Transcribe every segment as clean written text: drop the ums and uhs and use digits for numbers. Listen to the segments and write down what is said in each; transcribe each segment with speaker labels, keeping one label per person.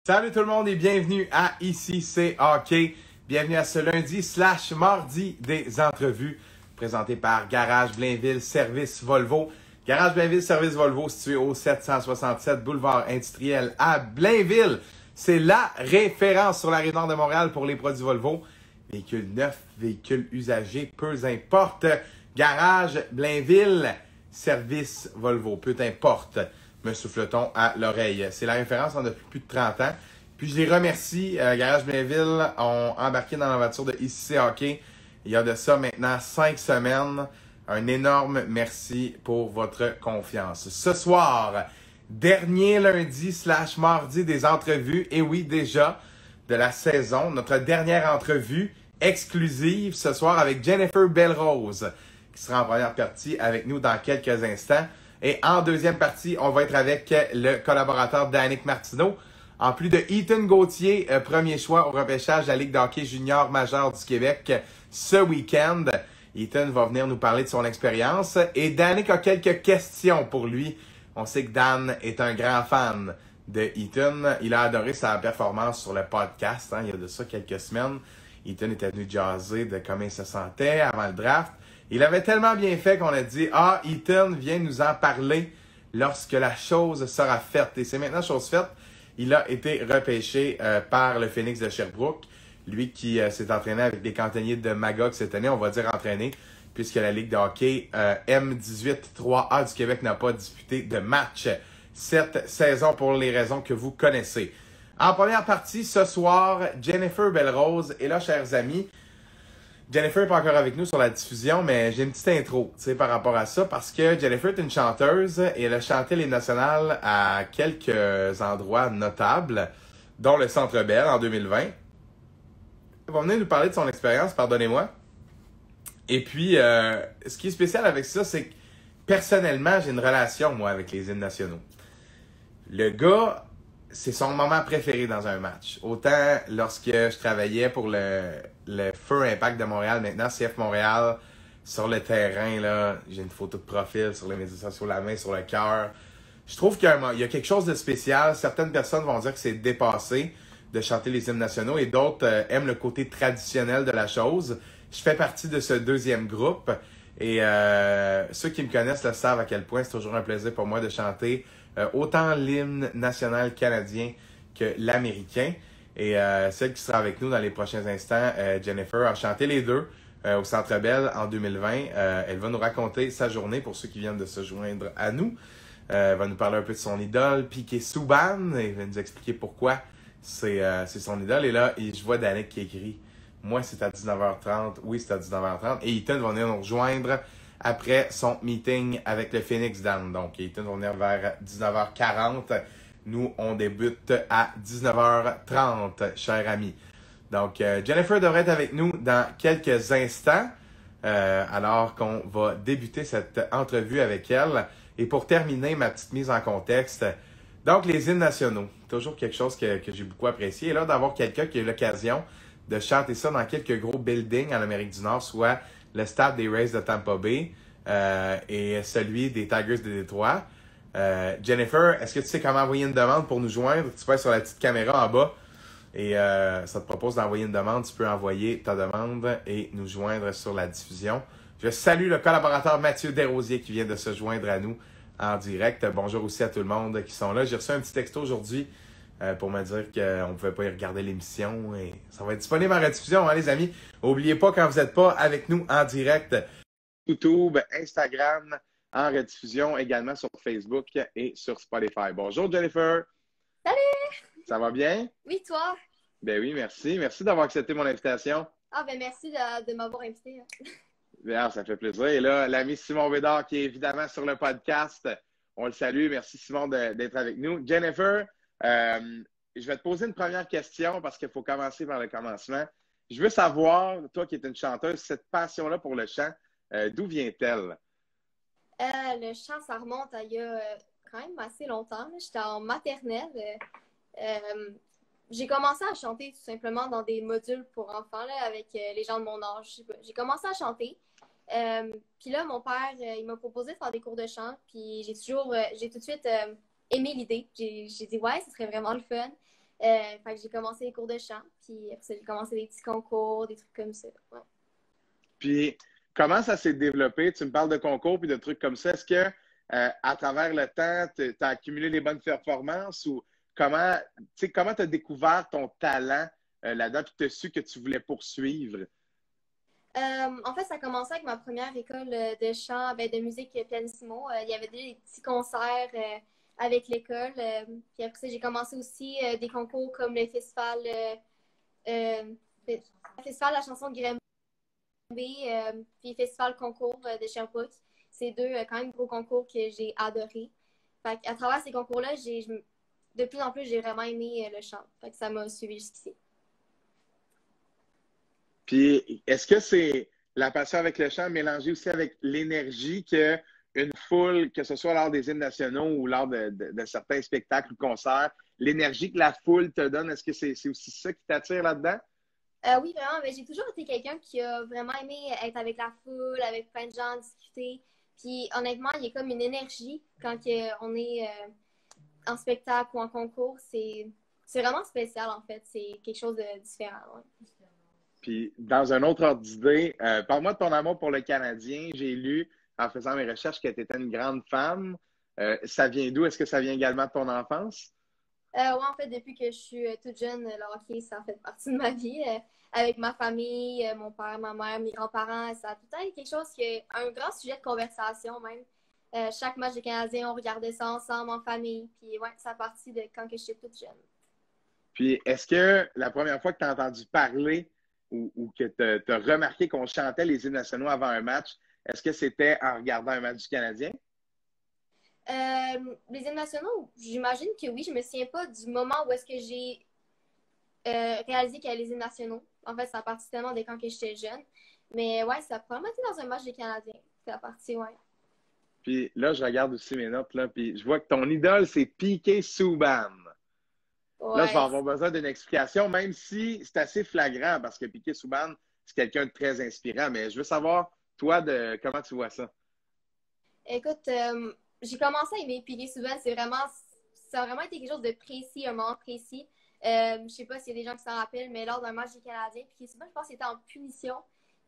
Speaker 1: Salut tout le monde et bienvenue à Ici c'est Hockey. Bienvenue à ce lundi/mardi des entrevues présentées par Garage Blainville Service Volvo. Garage Blainville Service Volvo situé au 767 boulevard industriel à Blainville. C'est la référence sur la rive nord de Montréal pour les produits Volvo. Véhicules neufs, véhicules usagés, peu importe. Garage Blainville Service Volvo, peu importe. Me souffle-t-on à l'oreille. C'est la référence depuis plus de 30 ans. Puis je les remercie. Garage Blainville ont embarqué dans la voiture de Ici c'est Hockey. Il y a de ça maintenant 5 semaines. Un énorme merci pour votre confiance. Ce soir, dernier lundi/mardi des entrevues. Et oui, déjà, de la saison. Notre dernière entrevue exclusive ce soir avec Jennifer Belrose, qui sera en première partie avec nous dans quelques instants. Et en deuxième partie, on va être avec le collaborateur Danick Martineau. En plus de Ethan Gauthier, premier choix au repêchage de la Ligue de hockey junior majeure du Québec ce week-end. Ethan va venir nous parler de son expérience. Et Danick a quelques questions pour lui. On sait que Dan est un grand fan de Ethan. Il a adoré sa performance sur le podcast, il y a de ça quelques semaines. Ethan était venu jaser de comment il se sentait avant le draft. Il avait tellement bien fait qu'on a dit « Ah, Ethan vient nous en parler lorsque la chose sera faite. » Et c'est maintenant chose faite. Il a été repêché par le Phoenix de Sherbrooke. Lui qui s'est entraîné avec les cantonniers de Magog cette année, on va dire entraîné, puisque la Ligue de hockey M18 3A du Québec n'a pas disputé de match cette saison pour les raisons que vous connaissez. En première partie, ce soir, Jennifer Belrose. Et là, chers amis, Jennifer n'est pas encore avec nous sur la diffusion, mais j'ai une petite intro par rapport à ça, parce que Jennifer est une chanteuse et elle a chanté les nationales à quelques endroits notables, dont le Centre Bell en 2020. Elle va venir nous parler de son expérience, pardonnez-moi. Et puis, ce qui est spécial avec ça, c'est que personnellement, j'ai une relation, moi, avec les hymnes nationaux. Le gars, c'est son moment préféré dans un match. Autant lorsque je travaillais pour le Feu Impact de Montréal, maintenant CF Montréal, sur le terrain, là, j'ai une photo de profil sur les médias sociaux, la main sur le cœur. Je trouve qu'il y a quelque chose de spécial. Certaines personnes vont dire que c'est dépassé de chanter les hymnes nationaux et d'autres aiment le côté traditionnel de la chose. Je fais partie de ce deuxième groupe et ceux qui me connaissent le savent à quel point c'est toujours un plaisir pour moi de chanter autant l'hymne national canadien que l'américain. Et celle qui sera avec nous dans les prochains instants, Jennifer, a chanté les deux au Centre Bell en 2020. Elle va nous raconter sa journée pour ceux qui viennent de se joindre à nous. Elle va nous parler un peu de son idole, Piquet Souban. Elle va nous expliquer pourquoi c'est son idole. Et là, je vois Danick qui écrit « Moi, c'est à 19h30. » Oui, c'est à 19h30. Et Ethan va venir nous rejoindre après son meeting avec le Phoenix Dan. Donc, Ethan va venir vers 19h40. Nous, on débute à 19h30, chers amis. Donc, Jennifer devrait être avec nous dans quelques instants, alors qu'on va débuter cette entrevue avec elle. Et pour terminer, ma petite mise en contexte. Donc, les hymnes nationaux, toujours quelque chose que j'ai beaucoup apprécié. Et là, d'avoir quelqu'un qui a eu l'occasion de chanter ça dans quelques gros buildings en Amérique du Nord, soit le stade des Rays de Tampa Bay et celui des Tigers de Détroit. Jennifer, est-ce que tu sais comment envoyer une demande pour nous joindre? Tu peux être sur la petite caméra en bas et ça te propose d'envoyer une demande. Tu peux envoyer ta demande et nous joindre sur la diffusion. Je salue le collaborateur Mathieu Desrosiers qui vient de se joindre à nous en direct. Bonjour aussi à tout le monde qui sont là. J'ai reçu un petit texto aujourd'hui pour me dire qu'on ne pouvait pas y regarder l'émission et ça va être disponible en rediffusion, les amis. N'oubliez pas, quand vous n'êtes pas avec nous en direct, YouTube, Instagram, en rediffusion, également sur Facebook et sur Spotify. Bonjour Jennifer!
Speaker 2: Salut!
Speaker 1: Ça va bien?
Speaker 2: Oui, toi?
Speaker 1: Ben oui, merci. Merci d'avoir accepté mon invitation.
Speaker 2: Ah, ben merci de m'avoir invité.
Speaker 1: Bien, ça fait plaisir. Et là, l'ami Simon Bédard qui est évidemment sur le podcast. On le salue. Merci Simon d'être avec nous. Jennifer, je vais te poser une première question parce qu'il faut commencer par le commencement. Je veux savoir, toi qui es une chanteuse, cette passion-là pour le chant, d'où vient-elle?
Speaker 2: Le chant, ça remonte à il y a quand même assez longtemps. J'étais en maternelle. j'ai commencé à chanter tout simplement dans des modules pour enfants là, avec les gens de mon âge. Je sais pas. J'ai commencé à chanter. Puis là, mon père, il m'a proposé de faire des cours de chant. Puis j'ai tout de suite aimé l'idée. J'ai dit, ouais, ce serait vraiment le fun. Fait que j'ai commencé les cours de chant. Puis après ça, j'ai commencé des petits concours, des trucs comme ça. Ouais.
Speaker 1: Puis, comment ça s'est développé? Tu me parles de concours puis de trucs comme ça. Est-ce que, à travers le temps, tu as accumulé les bonnes performances ou comment tu as découvert ton talent là-dedans puis tu as su que tu voulais poursuivre?
Speaker 2: En fait, ça a commencé avec ma première école de chant, ben, de musique pianissimo. Il y avait des petits concerts avec l'école. Puis après ça, j'ai commencé aussi des concours comme le festival, le festival de la chanson de Granby, puis le festival concours de Sherbrooke. C'est deux quand même gros concours que j'ai adorés. Fait à travers ces concours-là, de plus en plus, j'ai vraiment aimé le chant. Fait que ça m'a suivi jusqu'ici.
Speaker 1: Puis, est-ce que c'est la passion avec le chant mélangée aussi avec l'énergie que une foule, que ce soit lors des hymnes nationaux ou lors de certains spectacles ou concerts, l'énergie que la foule te donne, est-ce que c'est aussi ça qui t'attire là-dedans?
Speaker 2: Oui, vraiment. Mais j'ai toujours été quelqu'un qui a vraiment aimé être avec la foule, avec plein de gens, discuter. Puis honnêtement, il y a comme une énergie quand on est en spectacle ou en concours. C'est vraiment spécial, en fait. C'est quelque chose de différent. Ouais.
Speaker 1: Puis, dans un autre ordre d'idée, parle-moi de ton amour pour le Canadien. J'ai lu, en faisant mes recherches, que tu étais une grande femme. Ça vient d'où? Est-ce que ça vient également de ton enfance?
Speaker 2: Ouais, en fait, depuis que je suis toute jeune, le hockey, ça fait partie de ma vie. Avec ma famille, mon père, ma mère, mes grands-parents, ça a tout le temps été quelque chose qui est un grand sujet de conversation même. Chaque match des Canadiens, on regardait ça ensemble en famille. Puis ouais, ça a parti de quand que j'étais toute jeune.
Speaker 1: Puis, est-ce que la première fois que tu as entendu parler ou que tu as remarqué qu'on chantait les hymnes nationaux avant un match, est-ce que c'était en regardant un match du Canadien?
Speaker 2: Les hymnes nationaux, j'imagine que oui. Je me souviens pas du moment où est-ce que j'ai réalisé qu'il y a les hymnes nationaux. En fait, ça a parti tellement de quand que j'étais jeune. Mais ouais, ça a probablement été dans un match des Canadiens. C'est la partie, ouais.
Speaker 1: Puis là, je regarde aussi mes notes, là, puis je vois que ton idole, c'est Piqué Souban. Là, je vais
Speaker 2: Ouais.
Speaker 1: avoir besoin d'une explication, même si c'est assez flagrant, parce que Piqué Souban, c'est quelqu'un de très inspirant, mais je veux savoir, toi, de comment tu vois ça.
Speaker 2: Écoute, j'ai commencé à aimer Piggy souvent. Ça a vraiment été quelque chose de précis, un moment précis. Je sais pas s'il y a des gens qui s'en rappellent, mais lors d'un match des Canadiens, Piggy souvent, je pense qu'il était en punition.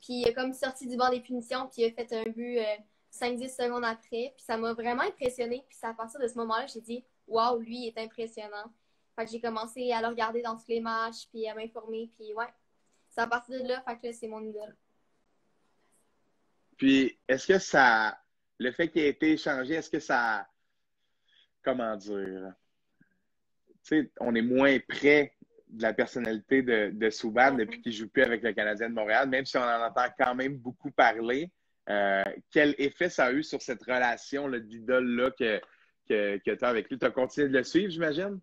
Speaker 2: Puis il a comme sorti du banc des punitions, puis il a fait un but 5-10 secondes après. Puis ça m'a vraiment impressionné. Puis c'est à partir de ce moment-là, j'ai dit, waouh, lui, il est impressionnant. Fait que j'ai commencé à le regarder dans tous les matchs, puis à m'informer. Puis ouais, c'est à partir de là, fait que là, c'est mon idole.
Speaker 1: Puis, est-ce que ça, le fait qu'il ait été échangé, est-ce que ça, comment dire, tu sais, on est moins près de la personnalité de Subban depuis qu'il ne joue plus avec le Canadien de Montréal, même si on en entend quand même beaucoup parler. Quel effet ça a eu sur cette relation d'idole-là que tu as avec lui? Tu as continué de le suivre, j'imagine?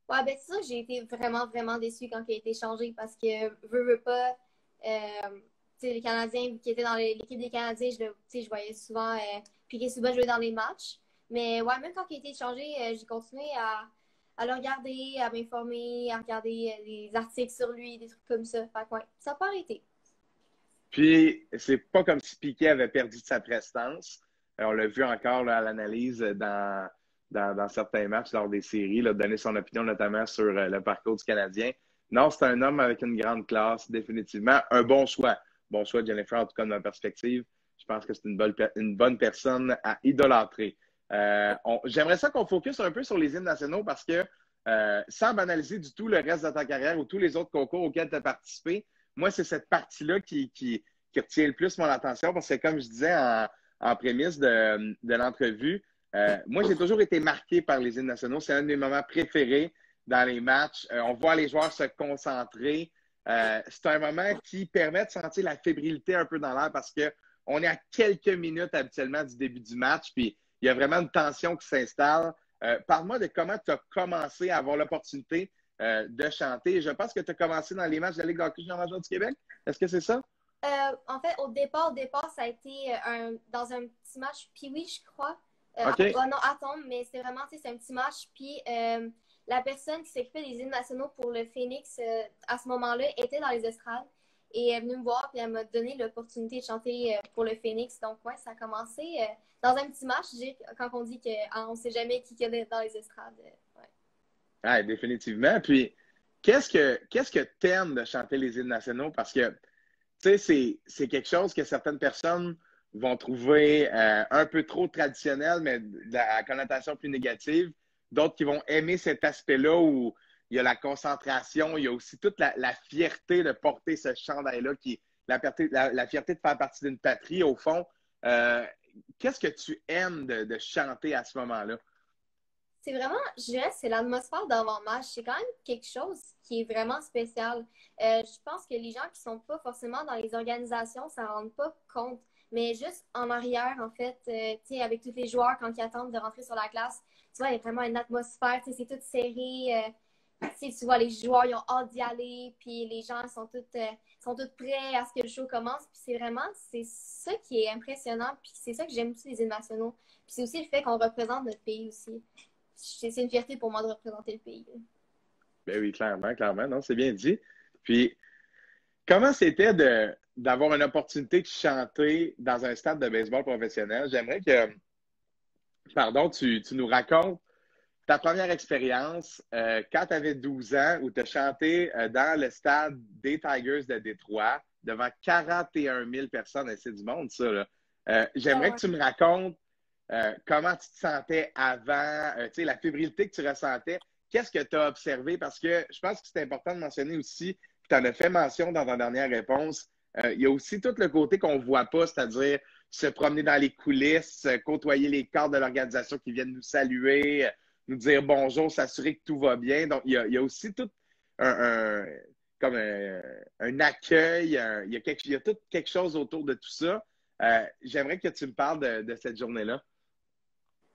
Speaker 2: Ouais, ben c'est ça, j'ai été vraiment, vraiment déçue quand il a été changé parce que, veux pas, tu sais, les Canadiens qui étaient dans l'équipe des Canadiens, je voyais souvent Piqué Souban jouer dans les matchs. Mais ouais, même quand il a été changé, j'ai continué à le regarder, à m'informer, à regarder des articles sur lui, des trucs comme ça. Fait que ouais, ça n'a pas arrêté.
Speaker 1: Puis, c'est pas comme si Piquet avait perdu de sa prestance. On l'a vu encore là, à l'analyse dans certains matchs lors des séries, là, donner son opinion notamment sur le parcours du Canadien. Non, c'est un homme avec une grande classe, définitivement. Un bon choix. Bon choix de Jennifer, en tout cas de ma perspective. Je pense que c'est une bonne personne à idolâtrer. J'aimerais ça qu'on focus un peu sur les hymnes nationaux parce que, sans banaliser du tout le reste de ta carrière ou tous les autres concours auxquels tu as participé, moi, c'est cette partie-là qui retient le plus mon attention parce que, comme je disais en prémisse de l'entrevue, moi, j'ai toujours été marqué par les hymnes nationaux. C'est un de mes moments préférés dans les matchs. On voit les joueurs se concentrer. C'est un moment qui permet de sentir la fébrilité un peu dans l'air parce qu'on est à quelques minutes habituellement du début du match. Puis, il y a vraiment une tension qui s'installe. Parle-moi de comment tu as commencé à avoir l'opportunité de chanter. Je pense que tu as commencé dans les matchs de la Ligue de hockey junior majeure du Québec. Est-ce que c'est ça?
Speaker 2: En fait, au départ, ça a été dans un petit match, puis oui, je crois.
Speaker 1: OK.
Speaker 2: Oh non, attends, mais c'est vraiment, tu sais, c'est un petit match. Puis la personne qui s'occupait des hymnes nationaux pour le Phoenix à ce moment-là était dans les estrades. Et elle est venue me voir et elle m'a donné l'opportunité de chanter pour le Phoenix. Donc, ouais, ça a commencé dans un petit match, quand on dit qu'on ne sait jamais qui est dans les estrades. Ouais.
Speaker 1: Ah, définitivement. Puis, qu'est-ce que t'aimes de chanter les hymnes nationaux? Parce que, tu sais, c'est quelque chose que certaines personnes vont trouver un peu trop traditionnel, mais à connotation plus négative. D'autres qui vont aimer cet aspect-là où il y a la concentration, il y a aussi toute la fierté de porter ce chandail-là, la fierté de faire partie d'une patrie, au fond. Euh, qu'est-ce que tu aimes de chanter à ce moment-là?
Speaker 2: C'est vraiment, je dirais, c'est l'atmosphère d'avant-match. C'est quand même quelque chose qui est vraiment spécial. Je pense que les gens qui sont pas forcément dans les organisations, ça ne rend pas compte. Mais juste en arrière, en fait, tu sais, avec tous les joueurs, quand ils attendent de rentrer sur la glace, tu vois, il y a vraiment une atmosphère, tu sais, c'est tout serré. Tu vois, les joueurs, ils ont hâte d'y aller, puis les gens sont tous prêts à ce que le show commence. Puis c'est ça qui est impressionnant, puis c'est ça que j'aime aussi les hymnes nationaux. Puis c'est aussi le fait qu'on représente notre pays aussi. C'est une fierté pour moi de représenter le pays.
Speaker 1: Ben oui, clairement, clairement. Non, c'est bien dit. Puis, comment c'était d'avoir une opportunité de chanter dans un stade de baseball professionnel? J'aimerais que, pardon, tu nous racontes ta première expérience quand tu avais 12 ans où tu as chanté dans le stade des Tigers de Détroit devant 41 000 personnes. Et c'est du monde, ça, là.
Speaker 2: Ah
Speaker 1: J'aimerais
Speaker 2: ouais.
Speaker 1: que tu me racontes comment tu te sentais avant, tu sais, la fébrilité que tu ressentais. Qu'est-ce que tu as observé? Parce que je pense que c'est important de mentionner aussi, tu en as fait mention dans ta dernière réponse, il y a aussi tout le côté qu'on ne voit pas, c'est-à-dire se promener dans les coulisses, côtoyer les cadres de l'organisation qui viennent nous saluer, nous dire bonjour, s'assurer que tout va bien. Donc, il y a aussi tout un, un- comme un accueil, il y a tout quelque chose autour de tout ça. J'aimerais que tu me parles de cette journée-là.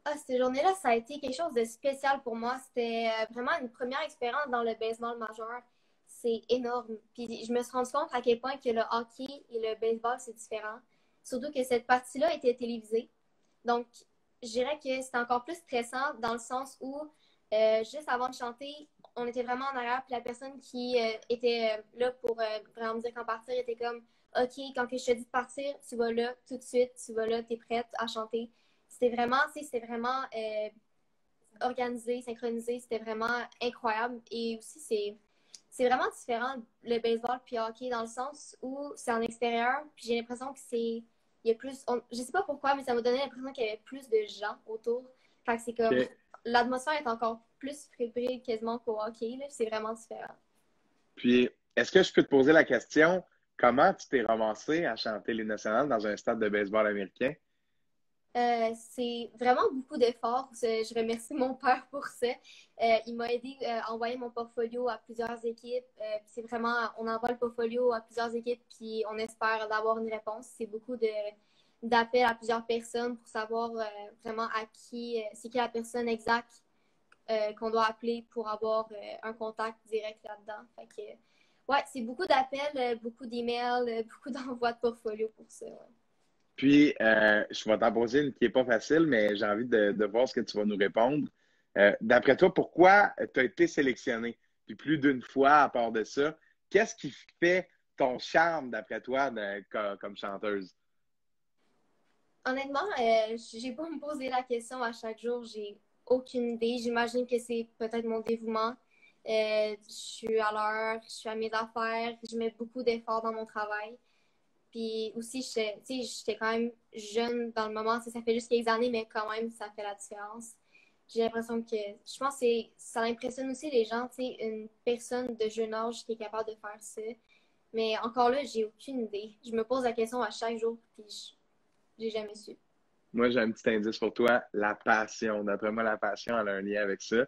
Speaker 2: Ah, cette journée-là, ça a été quelque chose de spécial pour moi. C'était vraiment une première expérience dans le baseball majeur. C'est énorme. Puis je me suis rendu compte à quel point que le hockey et le baseball, c'est différent. Surtout que cette partie-là était télévisée. Donc, je dirais que c'était encore plus stressant dans le sens où, juste avant de chanter, on était vraiment en arrière. Puis la personne qui était là pour vraiment me dire quand partir était comme, OK, quand que je te dis de partir, tu vas là tout de suite, tu vas là, tu es prête à chanter. C'était vraiment organisé, synchronisé, c'était vraiment incroyable. Et aussi, c'est vraiment différent le baseball puis le hockey dans le sens où c'est en extérieur, puis j'ai l'impression que il y a plus, je sais pas pourquoi, mais ça m'a donné l'impression qu'il y avait plus de gens autour. Fait que c'est comme,
Speaker 1: OK.
Speaker 2: l'atmosphère est encore plus fébrile quasiment qu'au hockey, là. C'est vraiment différent.
Speaker 1: Puis, est-ce que je peux te poser la question, comment tu t'es ramassé à chanter l'hymne national dans un stade de baseball américain?
Speaker 2: C'est vraiment beaucoup d'efforts. Je remercie mon père pour ça. Il m'a aidé à envoyer mon portfolio à plusieurs équipes. C'est vraiment, on envoie le portfolio à plusieurs équipes, puis on espère d'avoir une réponse. C'est beaucoup d'appels à plusieurs personnes pour savoir vraiment c'est qui la personne exacte qu'on doit appeler pour avoir un contact direct là-dedans. Fait que, ouais, c'est beaucoup d'appels, beaucoup d'emails, beaucoup d'envois de portfolio pour ça. Ouais.
Speaker 1: Puis, je vais t'en poser une qui n'est pas facile, mais j'ai envie de voir ce que tu vas nous répondre. D'après toi, pourquoi tu as été sélectionné? Puis plus d'une fois, à part de ça, qu'est-ce qui fait ton charme, d'après toi, comme chanteuse?
Speaker 2: Honnêtement, j'ai pas à me poser la question à chaque jour. J'ai aucune idée. J'imagine que c'est peut-être mon dévouement. Je suis à l'heure, je suis à mes affaires, je mets beaucoup d'efforts dans mon travail. Puis aussi, j'étais quand même jeune dans le moment. Ça fait juste quelques années, mais quand même, ça fait la différence. J'ai l'impression que, je pense que ça impressionne aussi les gens, tu sais, une personne de jeune âge qui est capable de faire ça. Mais encore là, j'ai aucune idée. Je me pose la question à chaque jour, puis j'ai jamais su.
Speaker 1: Moi, j'ai un petit indice pour toi, la passion. D'après moi, la passion, elle a un lien avec ça,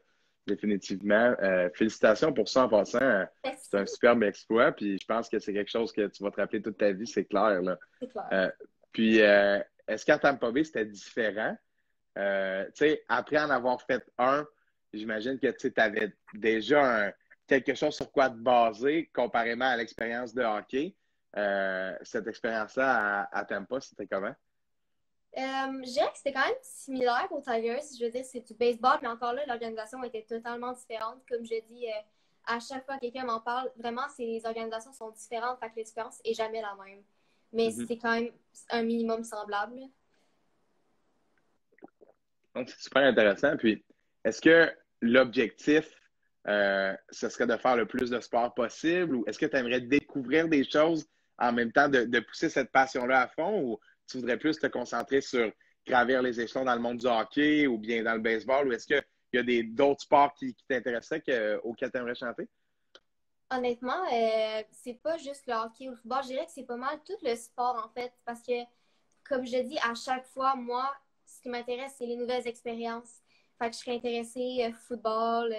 Speaker 1: définitivement. Félicitations pour ça en passant. C'est un
Speaker 2: Merci,
Speaker 1: superbe exploit, puis je pense que c'est quelque chose que tu vas te rappeler toute ta vie, c'est clair, là.
Speaker 2: c'est clair.
Speaker 1: Euh, puis, est-ce qu'à Tampa Bay, c'était différent? Tu sais, après en avoir fait un, j'imagine que tu avais déjà quelque chose sur quoi te baser comparément à l'expérience de hockey. Cette expérience-là à Tampa, c'était comment?
Speaker 2: Je dirais que c'était quand même similaire aux Tigers. Je veux dire, c'est du baseball, mais encore là, l'organisation était totalement différente. Comme je dis, à chaque fois que quelqu'un m'en parle, vraiment, les organisations sont différentes, fait que la différence est jamais la même. Mais
Speaker 1: Mhm.
Speaker 2: c'est quand même un minimum semblable.
Speaker 3: Donc, c'est super intéressant. Puis, est-ce que l'objectif, ce serait de faire le plus de sport possible ou est-ce que tu aimerais découvrir des choses en même temps de pousser cette passion-là à fond ou tu voudrais plus te concentrer sur gravir les échelons dans le monde du hockey ou bien dans le baseball ou est-ce qu'il y a d'autres sports qui t'intéressaient auxquels tu aimerais chanter?
Speaker 2: Honnêtement, c'est pas juste le hockey ou le football. Je dirais que c'est pas mal tout le sport, en fait, parce que, comme je dis, à chaque fois, moi, ce qui m'intéresse, c'est les nouvelles expériences. Fait que je serais intéressée football,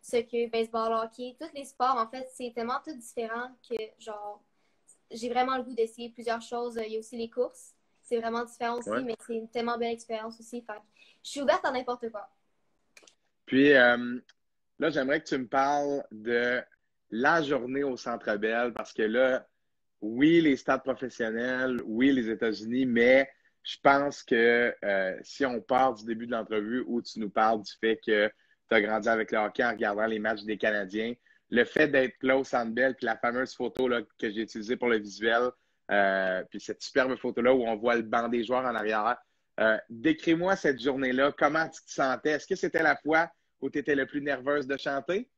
Speaker 2: soccer, baseball, hockey. Tous les sports, en fait, c'est tellement tout différent que, genre, j'ai vraiment le goût d'essayer plusieurs choses. Il y a aussi les courses. C'est vraiment différent aussi,
Speaker 3: Ouais.
Speaker 2: mais c'est une tellement belle expérience aussi. Fait que je suis ouverte à n'importe quoi.
Speaker 3: Puis, là, j'aimerais que tu me parles de la journée au Centre Bell parce que là, oui, les stades professionnels, oui, les États-Unis, mais je pense que si on part du début de l'entrevue où tu nous parles du fait que tu as grandi avec le hockey en regardant les matchs des Canadiens, le fait d'être là au Centre Bell, puis la fameuse photo là, que j'ai utilisée pour le visuel, puis cette superbe photo-là où on voit le banc des joueurs en arrière, décris-moi cette journée-là, comment tu te sentais? Est-ce que c'était la fois où tu étais le plus nerveuse de chanter?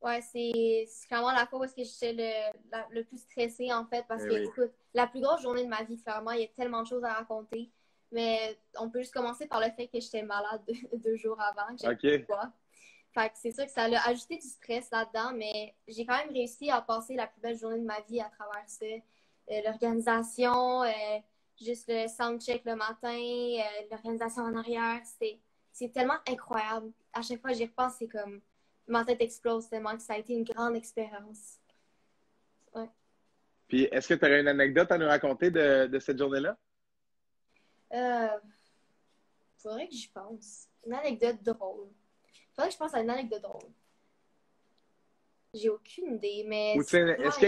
Speaker 2: Ouais, c'est clairement la fois où est-ce que j'étais le plus stressée, en fait, parce
Speaker 3: Eh
Speaker 2: que,
Speaker 3: oui.
Speaker 2: écoute, la plus grosse journée de ma vie, clairement, il y a tellement de choses à raconter. Mais on peut juste commencer par le fait que j'étais malade 2 jours avant, que j'avais
Speaker 3: OK.
Speaker 2: quoi. Fait que c'est sûr que ça a ajouté du stress là-dedans, mais j'ai quand même réussi à passer la plus belle journée de ma vie à travers ça. L'organisation, juste le soundcheck le matin, l'organisation en arrière, c'est tellement incroyable. À chaque fois que j'y repense, c'est comme ma tête explose tellement que ça a été une grande expérience. Ouais.
Speaker 3: Puis, est-ce que tu aurais une anecdote à nous raconter de cette journée-là?
Speaker 2: Euh, Faudrait que j'y pense. Une anecdote drôle. Faudrait que je pense à une anecdote drôle. J'ai aucune idée, mais
Speaker 3: Ou tu
Speaker 2: c'est
Speaker 3: sais,
Speaker 2: vraiment une...
Speaker 3: est-ce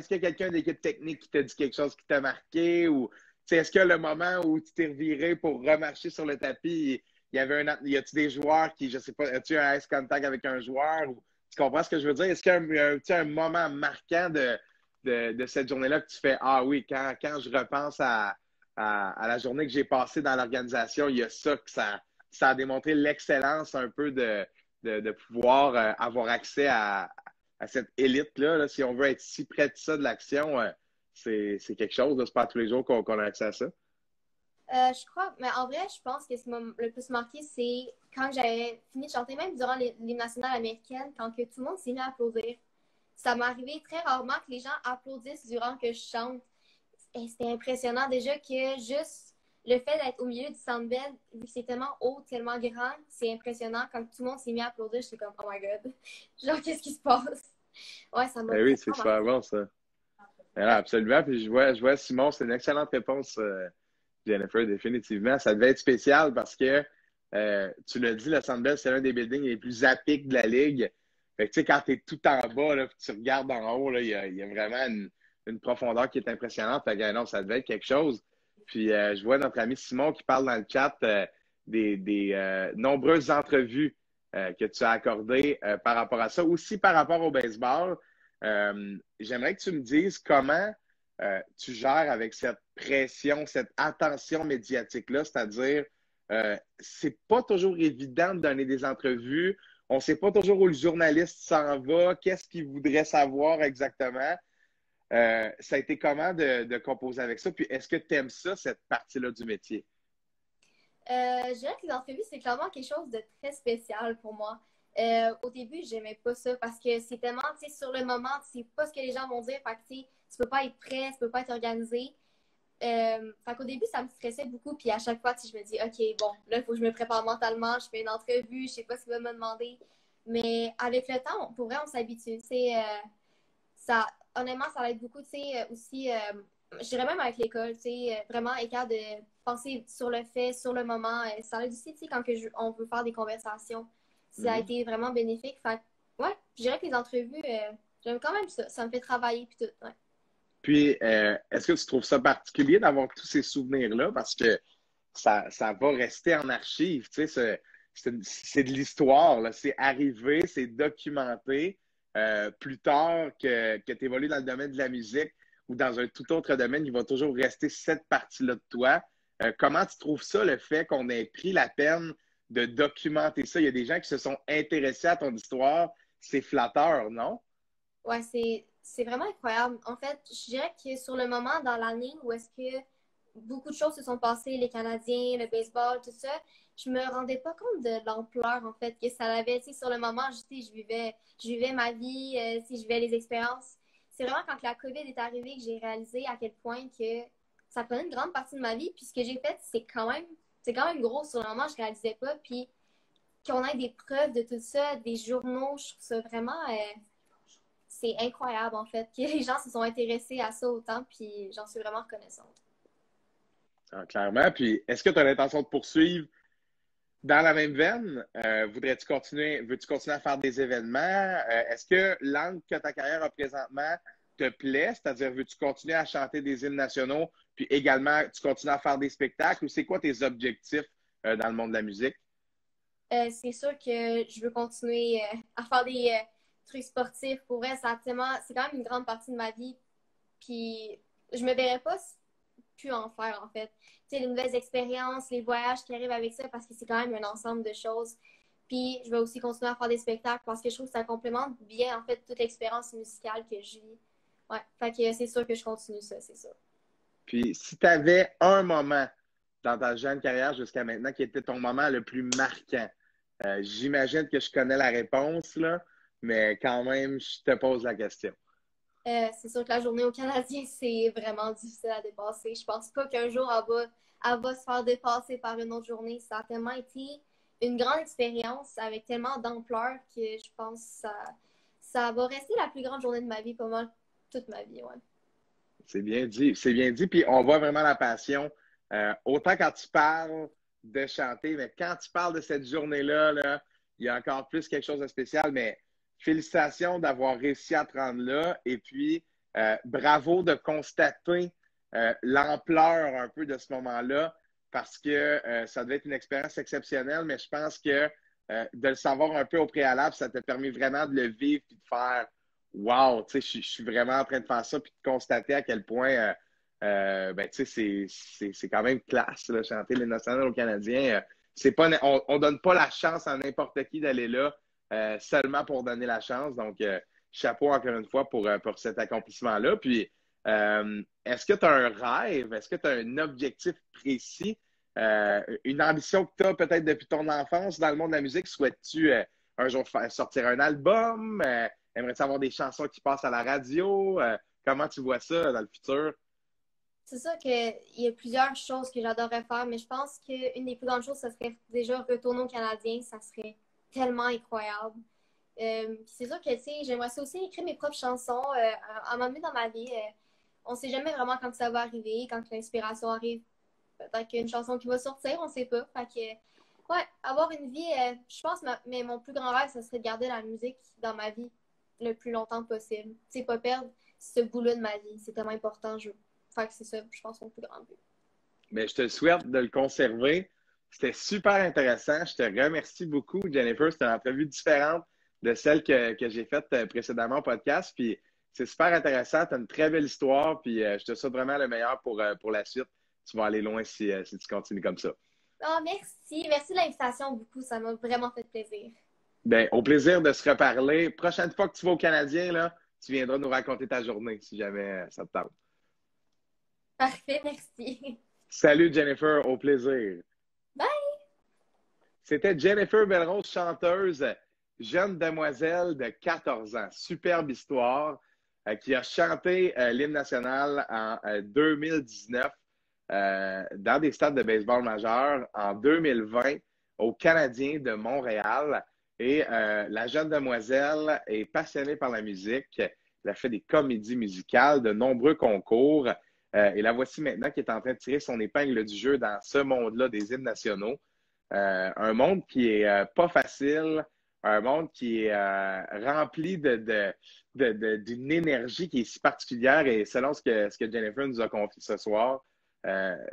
Speaker 3: qu'il y a quelqu'un d'équipe technique qui t'a dit quelque chose qui t'a marqué? Ou tu sais, est-ce que le moment où tu t'es reviré pour remarcher sur le tapis, il y avait y a-tu des joueurs qui, je sais pas, as-tu un ice contact avec un joueur? Ou, tu comprends ce que je veux dire? Est-ce qu'il y a tu sais, un moment marquant de cette journée-là que tu fais, ah oui, quand je repense à la journée que j'ai passée dans l'organisation, il y a ça que ça a démontré l'excellence un peu de pouvoir avoir accès à cette élite-là. Là, si on veut être si près de ça, de l'action, c'est quelque chose. C'est pas tous les jours qu'on a accès à ça.
Speaker 2: Je crois, mais en vrai, je pense que ce qui m'a le plus marqué, c'est quand j'avais fini de chanter, même durant les nationales américaines, quand que tout le monde s'est mis à applaudir. Ça m'est arrivé très rarement que les gens applaudissent durant que je chante. Et c'était impressionnant déjà que juste le fait d'être au milieu du Centre Bell, vu que c'est tellement haut, tellement grand, c'est impressionnant. Quand tout le monde s'est mis à applaudir, j'étais comme, oh my god, genre, qu'est-ce qui se passe? Ouais, ça m'a
Speaker 3: Eh oui, c'est
Speaker 2: vraiment
Speaker 3: super
Speaker 2: marqué.
Speaker 3: bon, ça. Alors, absolument. Puis je vois Simon, c'est une excellente réponse, Jennifer, définitivement. Ça devait être spécial parce que tu l'as dit, le Centre Bell, c'est l'un des buildings les plus à pic de la Ligue. Fait que, tu sais, quand tu es tout en bas, là, puis tu regardes en haut, là, il y a vraiment une profondeur qui est impressionnante. Fait que, non, ça devait être quelque chose. Puis je vois notre ami Simon qui parle dans le chat des nombreuses entrevues que tu as accordées par rapport à ça. Aussi par rapport au baseball. J'aimerais que tu me dises comment tu gères avec cette pression, cette attention médiatique-là, c'est-à-dire, c'est pas toujours évident de donner des entrevues. On ne sait pas toujours où le journaliste s'en va, qu'est-ce qu'il voudrait savoir exactement. Ça a été comment de composer avec ça? Puis est-ce que tu aimes ça, cette partie-là du métier?
Speaker 2: Je dirais que les entrevues, c'est clairement quelque chose de très spécial pour moi. Au début, j'aimais pas ça parce que c'est tellement, tu sais, sur le moment, tu sais pas ce que les gens vont dire. Fait que, tu sais, tu peux pas être prêt, tu peux pas être organisé. Fait qu'au début, ça me stressait beaucoup. Puis à chaque fois, tu sais, je me dis, OK, bon, là, il faut que je me prépare mentalement. Je fais une entrevue, je sais pas ce qu'il va me demander. Mais avec le temps, pour vrai, on s'habitue. Tu sais, ça, honnêtement, ça aide beaucoup, tu sais, aussi, je dirais même avec l'école, tu sais, vraiment être capable de penser sur le fait, sur le moment. Ça aide aussi, tu sais, quand on veut faire des conversations. Ça a
Speaker 3: Mhm.
Speaker 2: été vraiment bénéfique. Fait ouais, je dirais que les entrevues, j'aime quand même ça. Ça me fait travailler puis tout, ouais.
Speaker 3: Puis, est-ce que tu trouves ça particulier d'avoir tous ces souvenirs-là? Parce que ça va rester en archive. Tu sais, c'est de l'histoire, là. C'est arrivé, c'est documenté. Plus tard que tu évolues dans le domaine de la musique ou dans un tout autre domaine, il va toujours rester cette partie-là de toi. Comment tu trouves ça, le fait qu'on ait pris la peine de documenter ça? Il y a des gens qui se sont intéressés à ton histoire. C'est flatteur, non?
Speaker 2: Ouais, c'est vraiment incroyable. En fait, je dirais que sur le moment dans l'année où est-ce que beaucoup de choses se sont passées, les Canadiens, le baseball, tout ça, je me rendais pas compte de l'ampleur, en fait, que ça avait. Tu sais, sur le moment, je vivais ma vie, si je vivais les expériences. C'est vraiment quand la COVID est arrivée que j'ai réalisé à quel point que ça prenait une grande partie de ma vie. Puis ce que j'ai fait, c'est quand même gros. Sur le moment, je réalisais pas. Puis qu'on ait des preuves de tout ça, des journaux, je trouve ça vraiment, c'est incroyable, en fait, que les gens se sont intéressés à ça autant. Puis j'en suis vraiment reconnaissante.
Speaker 3: Ah, clairement. Puis, est-ce que tu as l'intention de poursuivre dans la même veine? Veux-tu continuer à faire des événements? Est-ce que l'angle que ta carrière a présentement te plaît? C'est-à-dire, veux-tu continuer à chanter des hymnes nationaux, puis également, tu continues à faire des spectacles, ou c'est quoi tes objectifs dans le monde de la musique?
Speaker 2: C'est sûr que je veux continuer à faire des trucs sportifs. Pour vrai, c'est quand même une grande partie de ma vie. Puis je me verrais pas plus en faire, en fait. Tu sais, les nouvelles expériences, les voyages qui arrivent avec ça, parce que c'est quand même un ensemble de choses. Puis je vais aussi continuer à faire des spectacles parce que je trouve que ça complémente bien, en fait, toute l'expérience musicale que je vis. Ouais, fait que c'est sûr que je continue ça, c'est ça.
Speaker 3: Puis, si tu avais un moment dans ta jeune carrière jusqu'à maintenant qui était ton moment le plus marquant, j'imagine que je connais la réponse, là, mais quand même, je te pose la question.
Speaker 2: C'est sûr que la journée au Canadien, c'est vraiment difficile à dépasser. Je pense pas qu'un jour, elle va se faire dépasser par une autre journée. Ça a tellement été une grande expérience avec tellement d'ampleur que je pense que ça va rester la plus grande journée de ma vie, pas mal toute ma vie, ouais.
Speaker 3: C'est bien dit, c'est bien dit. Puis on voit vraiment la passion. Autant quand tu parles de chanter, mais quand tu parles de cette journée-là, là, il y a encore plus quelque chose de spécial. Mais félicitations d'avoir réussi à te rendre là. Et puis, bravo de constater l'ampleur un peu de ce moment-là, parce que ça devait être une expérience exceptionnelle, mais je pense que de le savoir un peu au préalable, ça t'a permis vraiment de le vivre et de faire wow, tu sais, je suis vraiment en train de faire ça puis de constater à quel point ben, tu sais, c'est quand même classe, là, chanter l'hymne national aux Canadiens. C'est pas, on donne pas la chance à n'importe qui d'aller là seulement pour donner la chance. Donc, chapeau encore une fois pour cet accomplissement-là. Puis, est-ce que tu as un rêve? Est-ce que tu as un objectif précis? Une ambition que tu as peut-être depuis ton enfance dans le monde de la musique? Souhaites-tu un jour sortir un album? Aimerais-tu avoir des chansons qui passent à la radio? Comment tu vois ça dans le futur?
Speaker 2: C'est sûr qu'il y a plusieurs choses que j'adorerais faire, mais je pense qu'une des plus grandes choses, ça serait déjà retourner au Canadien. Ça serait tellement incroyable. C'est sûr que, tu sais, j'aimerais ça aussi écrire mes propres chansons à un moment donné dans ma vie. On sait jamais vraiment quand ça va arriver, quand l'inspiration arrive. Peut-être qu'il y a une chanson qui va sortir, on sait pas. Fait que, ouais, avoir une vie, je pense, mais mon plus grand rêve, ça serait de garder la musique dans ma vie le plus longtemps possible. Tu sais, pas perdre ce bout-là de ma vie. C'est tellement important. Fait que c'est ça, je pense, mon plus grand but.
Speaker 3: Mais je te souhaite de le conserver. C'était super intéressant. Je te remercie beaucoup, Jennifer. C'était une entrevue différente de celle que j'ai faite précédemment au podcast. Puis c'est super intéressant. Tu as une très belle histoire. Puis je te souhaite vraiment le meilleur pour la suite. Tu vas aller loin si tu continues comme ça.
Speaker 2: Oh, merci. Merci de l'invitation beaucoup. Ça m'a vraiment fait plaisir.
Speaker 3: Bien, au plaisir de se reparler. Prochaine fois que tu vas au Canadien, là, tu viendras nous raconter ta journée si jamais ça te tente.
Speaker 2: Parfait, merci.
Speaker 3: Salut Jennifer, au plaisir.
Speaker 2: Bye!
Speaker 3: C'était Jennifer Belrose, chanteuse, jeune demoiselle de 14 ans. Superbe histoire, qui a chanté l'hymne national en 2019 dans des stades de baseball majeurs, en 2020 au Canadien de Montréal. Et la jeune demoiselle est passionnée par la musique. Elle a fait des comédies musicales, de nombreux concours. Et la voici maintenant qui est en train de tirer son épingle du jeu dans ce monde-là des hymnes nationaux. Un monde qui est pas facile, un monde qui est rempli d'une énergie qui est si particulière et selon ce que Jennifer nous a confié ce soir,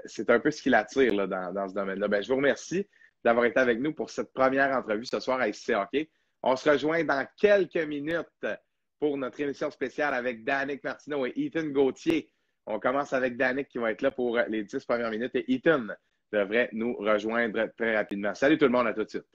Speaker 3: c'est un peu ce qui l'attire là, dans ce domaine-là. Ben, je vous remercie d'avoir été avec nous pour cette première entrevue ce soir à ICC Hockey. On se rejoint dans quelques minutes pour notre émission spéciale avec Danick Martineau et Ethan Gauthier. On commence avec Danick qui va être là pour les 10 premières minutes et Ethan devrait nous rejoindre très rapidement. Salut tout le monde, à tout de suite.